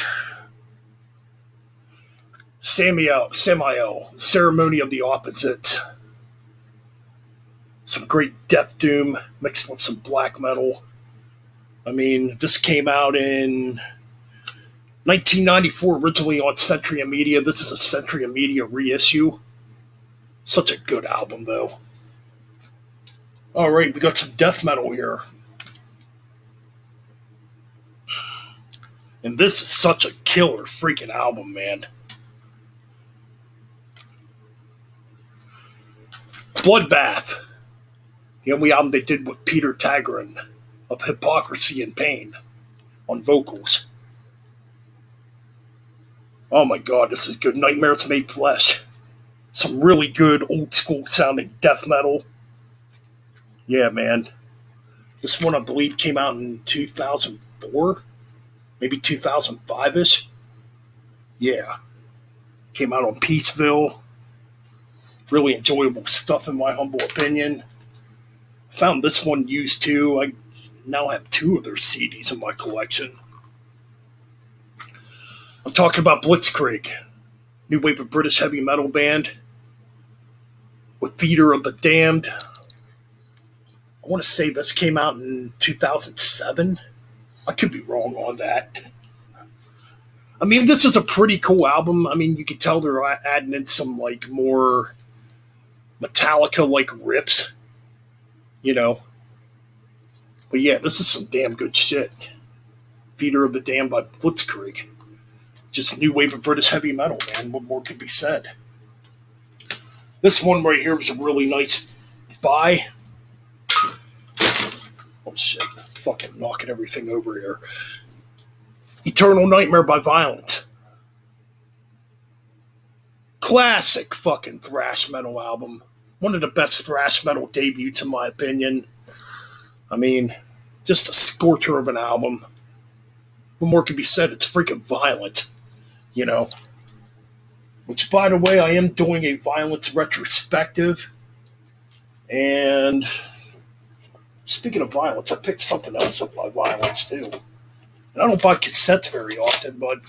Speaker 1: Samael, Ceremony of the Opposites. Some great death doom mixed with some black metal. I mean, this came out in 1994, originally on Century of Media. This is a Century of Media reissue. Such a good album, though. All right, we got some death metal here. And this is such a killer freaking album, man. Bloodbath. The only album they did with Peter Tagrin of Hypocrisy and Pain on vocals. Oh my god, this is good. Nightmares Made Flesh. Some really good old school sounding death metal. Yeah, man. This one, I believe, came out in 2004, maybe 2005 ish. Yeah. Came out on Peaceville. Really enjoyable stuff, in my humble opinion. Found this one used too. I now have two of their CDs in my collection. I'm talking about Blitzkrieg, new wave of British heavy metal band with Theater of the Damned. I want to say this came out in 2007. I could be wrong on that. I mean, this is a pretty cool album. I mean, you can tell they're adding in some like more Metallica-like riffs, you know. But yeah, this is some damn good shit. Theater of the Damned by Blitzkrieg. Just new wave of British heavy metal, man. What more could be said? This one right here was a really nice buy. Oh shit. Fucking knocking everything over here. Eternal Nightmare by Violence. Classic fucking thrash metal album. One of the best thrash metal debuts, in my opinion. I mean, just a scorcher of an album. What more could be said? It's freaking violent, you know. Which, by the way, I am doing a Violence retrospective. And speaking of Violence, I picked something else up by Violence, too. And I don't buy cassettes very often, but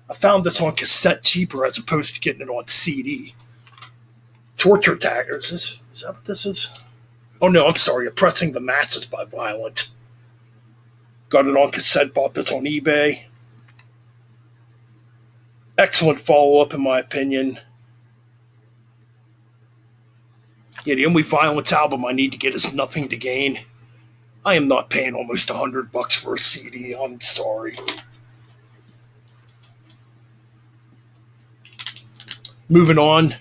Speaker 1: I found this on cassette cheaper as opposed to getting it on CD. Torture Taggers. Is that what this is? Oh no, I'm sorry. Oppressing the Masses by Violent. Got it on cassette, bought this on eBay. Excellent follow-up, in my opinion. Yeah, the only Violence album I need to get is Nothing to Gain. I am not paying almost $100 for a CD. I'm sorry. Moving on.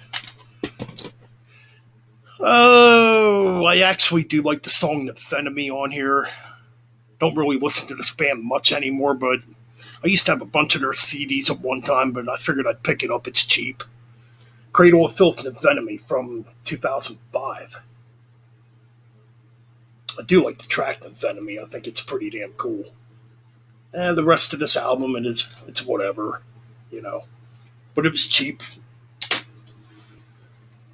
Speaker 1: Oh, I actually do like the song Nephenemy on here. Don't really listen to this band much anymore, but I used to have a bunch of their CDs at one time, but I figured I'd pick it up. It's cheap. Cradle of Filth Nephenemy from 2005. I do like the track Nephenemy. I think it's pretty damn cool. And the rest of this album, it's whatever, you know. But it was cheap.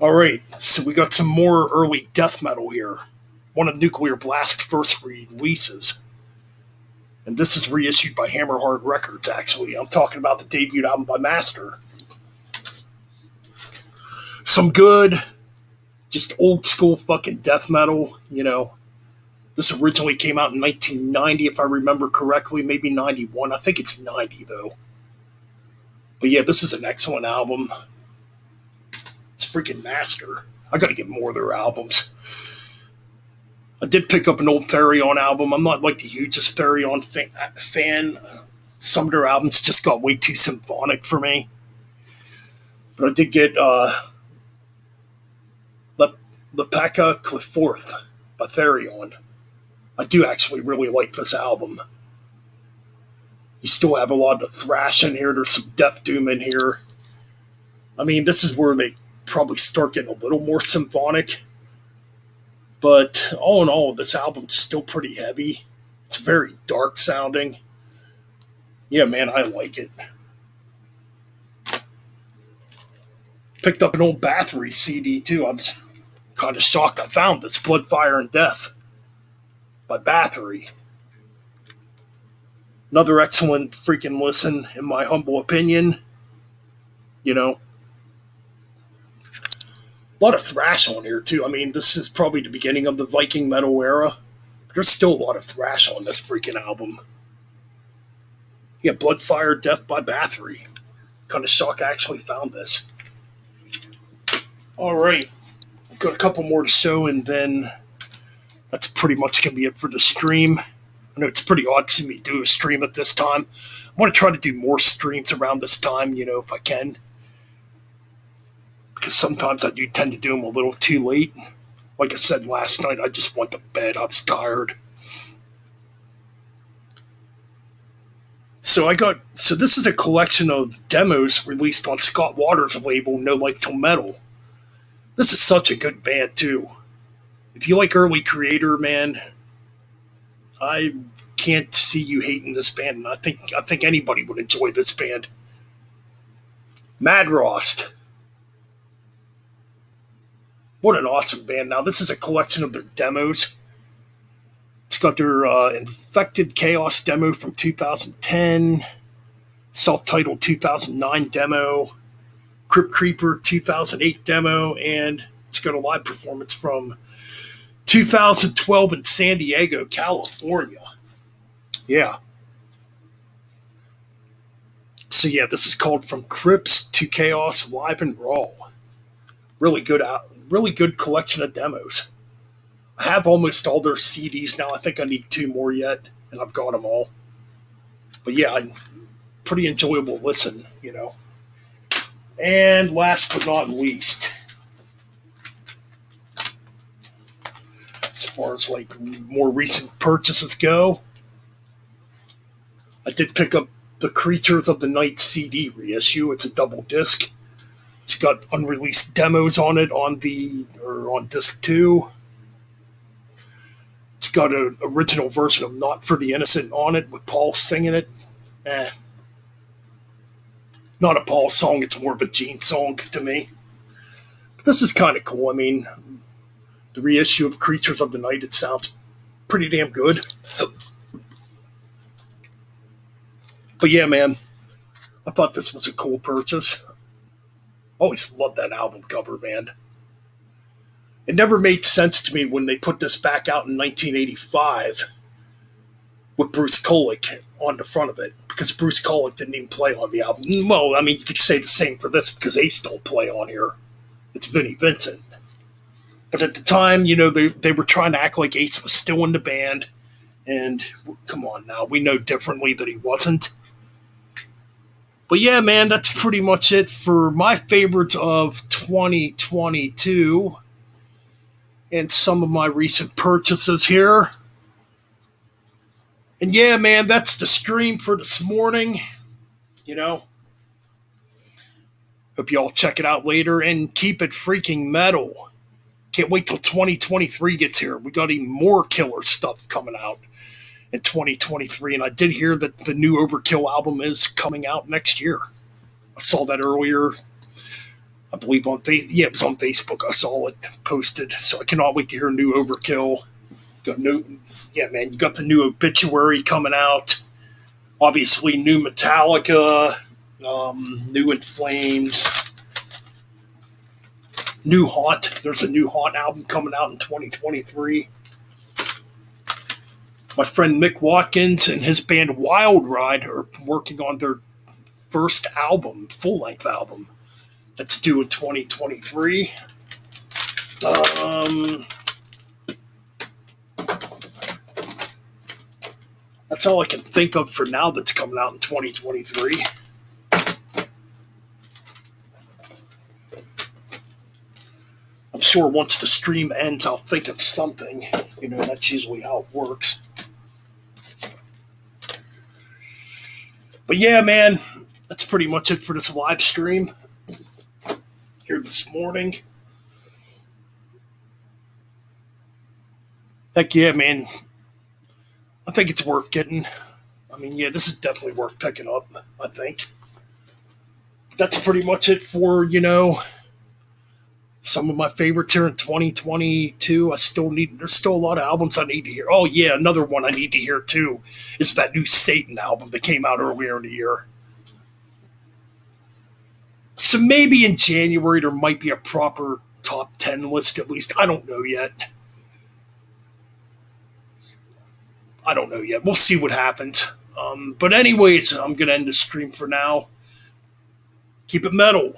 Speaker 1: Alright, so we got some more early death metal here. One of Nuclear Blast's first releases. And this is reissued by Hammerheart Records, actually. I'm talking about the debut album by Master. Some good, just old school fucking death metal, you know. This originally came out in 1990, if I remember correctly, maybe 91. I think it's 90, though. But yeah, this is an excellent album. It's freaking Master. I gotta get more of their albums. I did pick up an old Therion album. I'm not like the hugest Therion fan. Some of their albums just got way too symphonic for me. But I did get Lepeka Clifforth by Therion. I do actually really like this album. You still have a lot of thrash in here. There's some death doom in here. I mean, this is where they probably start getting a little more symphonic. But all in all, this album's still pretty heavy. It's very dark sounding. Yeah, man, I like it. Picked up an old Bathory CD too. I was kind of shocked I found this Blood, Fire, and Death by Bathory. Another excellent freaking listen, in my humble opinion. You know, a lot of thrash on here too. I mean, this is probably the beginning of the Viking metal era. But there's still a lot of thrash on this freaking album. Yeah, Blood, Fire, Death by Bathory. Kind of shocked I actually found this. All right, got a couple more to show, and then that's pretty much gonna be it for the stream. I know it's pretty odd to see me do a stream at this time. I want to try to do more streams around this time, if I can. Because sometimes I do tend to do them a little too late. Like I said last night, I just went to bed. I was tired. So this is a collection of demos released on Scott Waters' label, No Life Till Metal. This is such a good band too. If you like early Creator, man, I can't see you hating this band, and I think anybody would enjoy this band. Mad Rost. What an awesome band. Now, this is a collection of their demos. It's got their Infected Chaos demo from 2010, self-titled 2009 demo, Crypt Creeper 2008 demo, and it's got a live performance from 2012 in San Diego, California. Yeah. So yeah, this is called From Crypts to Chaos, Live and Raw. Really good collection of demos. I have almost all their CDs now. I think I need 2 more yet, and I've got them all. But yeah, pretty enjoyable listen. And last but not least, as far as like more recent purchases go, I did pick up the Creatures of the Night CD reissue. It's a double disc. It's got unreleased demos on it on disc 2. It's got an original version of Not for the Innocent on it with Paul singing it. Not a Paul song, it's more of a Gene song to me. But this is kind of cool. I mean, the reissue of Creatures of the Night, it sounds pretty damn good. But yeah, man, I thought this was a cool purchase. Always loved that album cover, man. It never made sense to me when they put this back out in 1985 with Bruce Kulick on the front of it, because Bruce Kulick didn't even play on the album. Well, I mean, you could say the same for this because Ace don't play on here. It's Vinnie Vincent. But at the time, they were trying to act like Ace was still in the band, and come on now, we know differently that he wasn't. But yeah, man, that's pretty much it for my favorites of 2022 and some of my recent purchases here. And yeah, man, that's the stream for this morning. Hope y'all check it out later and keep it freaking metal. Can't wait till 2023 gets here. We got even more killer stuff coming out in 2023. And I did hear that the new Overkill album is coming out next year. I saw that earlier. I believe it was on Facebook. I saw it posted. So I cannot wait to hear new Overkill. Yeah, man, you got the new Obituary coming out. Obviously, new Metallica, new In Flames, new Haunt. There's a new Haunt album coming out in 2023. My friend Mick Watkins and his band Wild Ride are working on their first album, full-length album, that's due in 2023. That's all I can think of for now that's coming out in 2023. I'm sure once the stream ends, I'll think of something. That's usually how it works. But yeah, man, that's pretty much it for this live stream here this morning. Heck yeah, man. I think it's worth getting. I mean, yeah, this is definitely worth picking up. I think that's pretty much it for some of my favorites here in 2022. I still need. There's still a lot of albums I need to hear. Oh yeah, another one I need to hear too is that new Satan album that came out earlier in the year. So maybe in January there might be a proper top 10 list at least. I don't know yet. I don't know yet. We'll see what happens. But anyways, I'm gonna end the stream for now. Keep it metal.